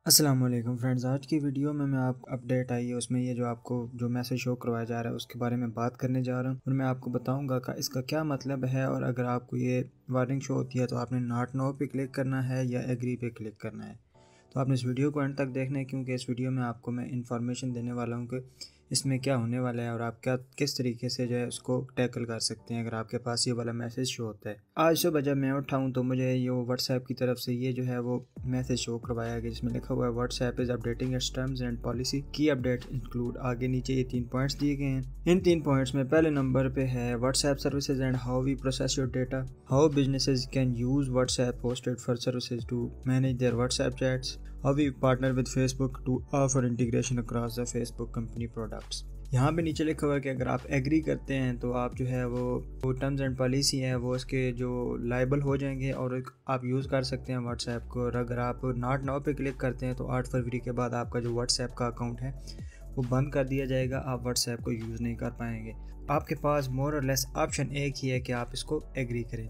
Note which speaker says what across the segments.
Speaker 1: अस्सलाम वालेकुम फ्रेंड्स। आज की वीडियो में मैं आप अपडेट आई है उसमें ये जो आपको जो मैसेज शो करवाया जा रहा है उसके बारे में बात करने जा रहा हूँ और मैं आपको बताऊंगा कि इसका क्या मतलब है। और अगर आपको ये वार्निंग शो होती है तो आपने नॉट नो पे क्लिक करना है या एग्री पे क्लिक करना है। तो आपने इस वीडियो को एंड तक देखना है क्योंकि इस वीडियो में आपको मैं इन्फॉर्मेशन देने वाला हूँ कि इसमें क्या होने वाला है और आप क्या किस तरीके से जो है उसको टैकल कर सकते हैं अगर आपके पास ये वाला मैसेज शो होता है। आज सुबह जब मैं उठाऊँ तो मुझे ये व्हाट्सएप की तरफ से ये जो है वो मैसेज शो करवाया गया जिसमें लिखा हुआ है WhatsApp is updating it's terms and policy की अपडेट इंक्लूड। आगे नीचे ये 3 पॉइंट्स दिए गए हैं। इन 3 पॉइंट्स में पहले नंबर पे है WhatsApp services and how we process your data, how businesses can use WhatsApp hosted for services to manage their WhatsApp chats, how we partner with Facebook to offer integration across the Facebook company products। यहाँ पे नीचे लिखा हुआ है कि अगर आप agree करते हैं तो आप जो है वो टर्म्स एंड पॉलिसी है वो उसके जो लाइबल हो जाएंगे और आप यूज़ कर सकते हैं व्हाट्सएप को। और अगर आप नॉट नाउ पे क्लिक करते हैं तो 8 फरवरी के बाद आपका जो व्हाट्सएप का अकाउंट है वो बंद कर दिया जाएगा, आप व्हाट्सएप को यूज़ नहीं कर पाएंगे। आपके पास मोर और लेस ऑप्शन एक ही है कि आप इसको एग्री करें।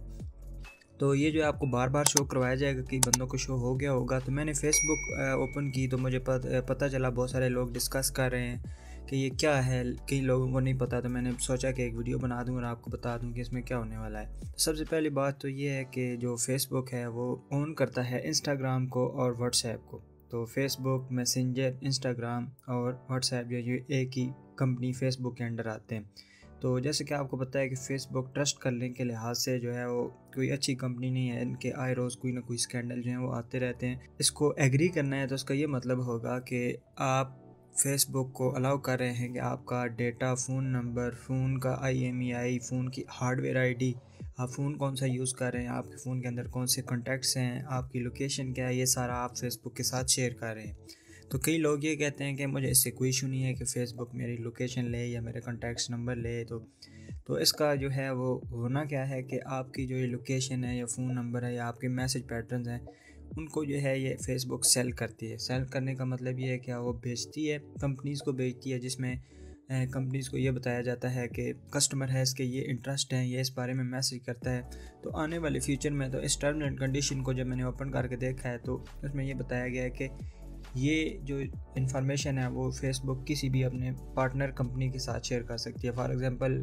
Speaker 1: तो ये जो आपको बार बार शो करवाया जाएगा कि बंदों को शो हो गया होगा। तो मैंने फेसबुक ओपन की तो मुझे पता चला बहुत सारे लोग डिस्कस कर रहे हैं कि ये क्या है, कई लोगों को नहीं पता। तो मैंने सोचा कि एक वीडियो बना दूं और आपको बता दूं कि इसमें क्या होने वाला है। तो सबसे पहली बात तो ये है कि जो फेसबुक है वो ओन करता है इंस्टाग्राम को और व्हाट्सएप को। तो फेसबुक, मैसेंजर, इंस्टाग्राम और व्हाट्सएप जो एक ही कंपनी फेसबुक के अंडर आते हैं। तो जैसे कि आपको पता है कि फेसबुक ट्रस्ट करने के लिहाज से जो है वो कोई अच्छी कंपनी नहीं है। इनके आए रोज़ कोई ना कोई स्कैंडल जो है वो आते रहते हैं। इसको एग्री करना है तो उसका ये मतलब होगा कि आप फेसबुक को अलाउ कर रहे हैं कि आपका डेटा, फ़ोन नंबर, फ़ोन का IMEI, फ़ोन की हार्डवेयर ID, आप फ़ोन कौन सा यूज़ कर रहे हैं, आपके फ़ोन के अंदर कौन से कॉन्टैक्ट्स हैं, आपकी लोकेशन क्या है, ये सारा आप फेसबुक के साथ शेयर कर रहे हैं। तो कई लोग ये कहते हैं कि मुझे इससे कोई इशू नहीं है कि फ़ेसबुक मेरी लोकेशन ले या मेरे कॉन्टैक्ट्स नंबर ले। तो इसका जो है वो होना क्या है कि आपकी जो ये लोकेशन है या फ़ोन नंबर है या आपके मैसेज पैटर्न्स हैं उनको जो है ये फ़ेसबुक सेल करती है। सेल करने का मतलब ये है कि वो बेचती है, कंपनीज़ को बेचती है, जिसमें कंपनीज़ को ये बताया जाता है कि कस्टमर है इसके ये इंटरेस्ट हैं, ये इस बारे में मैसेज करता है। तो आने वाले फ्यूचर में तो इस टर्म्स एंड कंडीशन को जब मैंने ओपन करके देखा है तो उसमें ये बताया गया है कि ये जो इन्फॉर्मेशन है वो फेसबुक किसी भी अपने पार्टनर कंपनी के साथ शेयर कर सकती है। फॉर एग्जांपल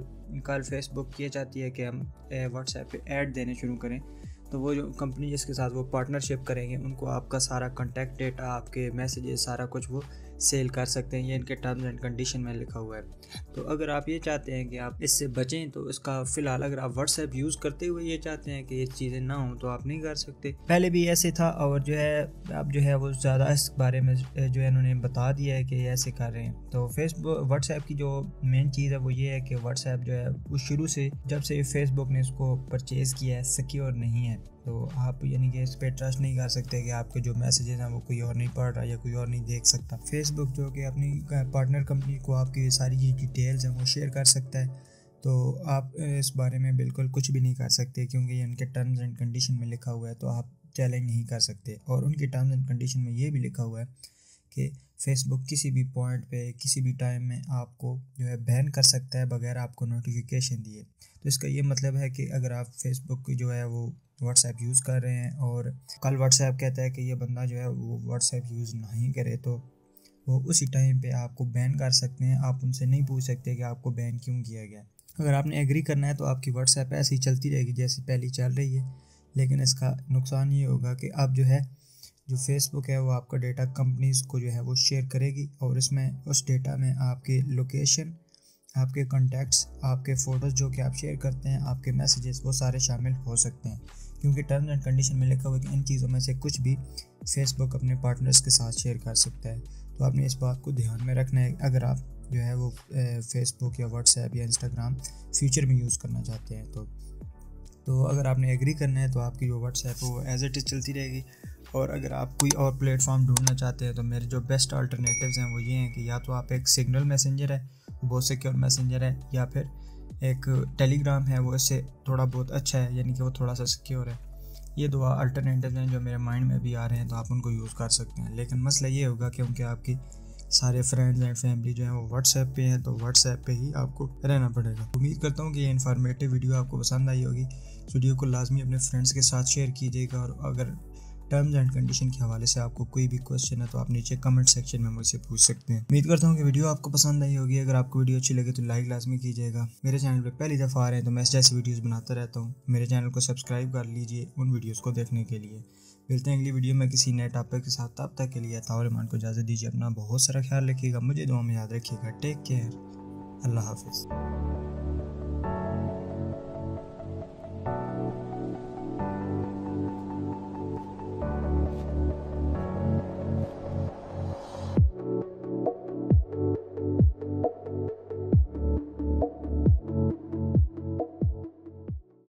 Speaker 1: कल फेसबुक ये चाहती है कि हम व्हाट्सएप पे ऐड देने शुरू करें, तो वो जो कंपनी जिसके साथ वो पार्टनरशिप करेंगे उनको आपका सारा कॉन्टैक्ट डेटा, आपके मैसेजेस, सारा कुछ वो सेल कर सकते हैं। ये इनके टर्म्स एंड कंडीशन में लिखा हुआ है। तो अगर आप ये चाहते हैं कि आप इससे बचें तो इसका फ़िलहाल अगर आप व्हाट्सएप यूज़ करते हुए ये चाहते हैं कि ये चीज़ें ना हो तो आप नहीं कर सकते। पहले भी ऐसे था और जो है अब जो है वो ज़्यादा इस बारे में जो है इन्होंने बता दिया है कि ये ऐसे कर रहे हैं। तो फेसबुक व्हाट्सएप की जो मेन चीज़ है वो ये है कि व्हाट्सएप जो है वो शुरू से जब से फेसबुक ने इसको परचेज़ किया है सिक्योर नहीं है। तो आप यानी कि इस पर ट्रस्ट नहीं कर सकते कि आपके जो मैसेजेस हैं वो कोई और नहीं पढ़ रहा या कोई और नहीं देख सकता। फेसबुक जो कि अपनी पार्टनर कंपनी को आपकी सारी जो डिटेल्स हैं वो शेयर कर सकता है। तो आप इस बारे में बिल्कुल कुछ भी नहीं कर सकते क्योंकि ये उनके टर्म्स एंड कंडीशन में लिखा हुआ है। तो आप चैलेंज नहीं कर सकते। और उनके टर्म्स एंड कंडीशन में ये भी लिखा हुआ है कि फेसबुक किसी भी पॉइंट पे किसी भी टाइम में आपको जो है बैन कर सकता है बगैर आपको नोटिफिकेशन दिए। तो इसका ये मतलब है कि अगर आप फेसबुक जो है वो व्हाट्सएप यूज़ कर रहे हैं और कल व्हाट्सएप कहता है कि ये बंदा जो है वो व्हाट्सएप यूज़ नहीं करे तो वो उसी टाइम पे आपको बैन कर सकते हैं। आप उनसे नहीं पूछ सकते कि आपको बैन क्यों किया गया। अगर आपने एग्री करना है तो आपकी व्हाट्सएप ऐसे ही चलती रहेगी जैसे पहले चल रही है। लेकिन इसका नुकसान ये होगा कि आप जो है जो फेसबुक है वो आपका डेटा कंपनीज़ को जो है वो शेयर करेगी और इसमें उस डेटा में आपकी लोकेशन, आपके कॉन्टैक्ट्स, आपके फ़ोटोज़ जो कि आप शेयर करते हैं, आपके मैसेजेस, वो सारे शामिल हो सकते हैं। क्योंकि टर्म्स एंड कंडीशन में लिखा हुआ है कि इन चीज़ों में से कुछ भी फेसबुक अपने पार्टनर्स के साथ शेयर कर सकता है। तो आपने इस बात को ध्यान में रखना है अगर आप जो है वो फेसबुक या व्हाट्सएप या इंस्टाग्राम फ्यूचर में यूज़ करना चाहते हैं। तो अगर आपने एग्री करना है तो आपकी जो व्हाट्सएप है वो एज इट इज़ चलती रहेगी। और अगर आप कोई और प्लेटफॉर्म ढूंढना चाहते हैं तो मेरे जो बेस्ट अल्टरनेटिव्स हैं वो ये हैं कि या तो आप एक सिग्नल मैसेंजर है, बहुत सिक्योर मैसेंजर है, या फिर एक टेलीग्राम है, वो इससे थोड़ा बहुत अच्छा है, यानी कि वो थोड़ा सा सिक्योर है। ये दो अल्टरनेटिव हैं जो मेरे माइंड में भी आ रहे हैं, तो आप उनको यूज़ कर सकते हैं। लेकिन मसला ये होगा क्योंकि आपकी सारे फ्रेंड्स एंड फैमिली जो है वो व्हाट्सएप पे हैं, तो व्हाट्सएप पे ही आपको रहना पड़ेगा। उम्मीद करता हूँ कि ये इन्फॉर्मेटिव वीडियो आपको पसंद आई होगी। इस वीडियो को लाजमी अपने फ्रेंड्स के साथ शेयर कीजिएगा और अगर टर्म्स एंड कंडीशन के हवाले से आपको कोई भी क्वेश्चन है तो आप नीचे कमेंट सेक्शन में मुझसे पूछ सकते हैं। उम्मीद करता हूँ कि वीडियो आपको पसंद आई होगी। अगर आपको वीडियो अच्छी लगे तो लाइक लाजमी कीजिएगा। मेरे चैनल पर पहली दफ़ा आ रहे हैं तो मैं इस जैसी वीडियोज़ बनाता रहता हूँ। मेरे चैनल को सब्सक्राइब कर लीजिए उन वीडियोज़ को देखने के लिए। मिलते हैं अगली वीडियो में किसी नए टॉपिक के साथ। तब तक के लिए तावरमान को इजाज़त दीजिए। अपना बहुत सारा ख्याल रखिएगा, मुझे दुआ में याद रखिएगा। टेक केयर, अल्लाह हाफिज़।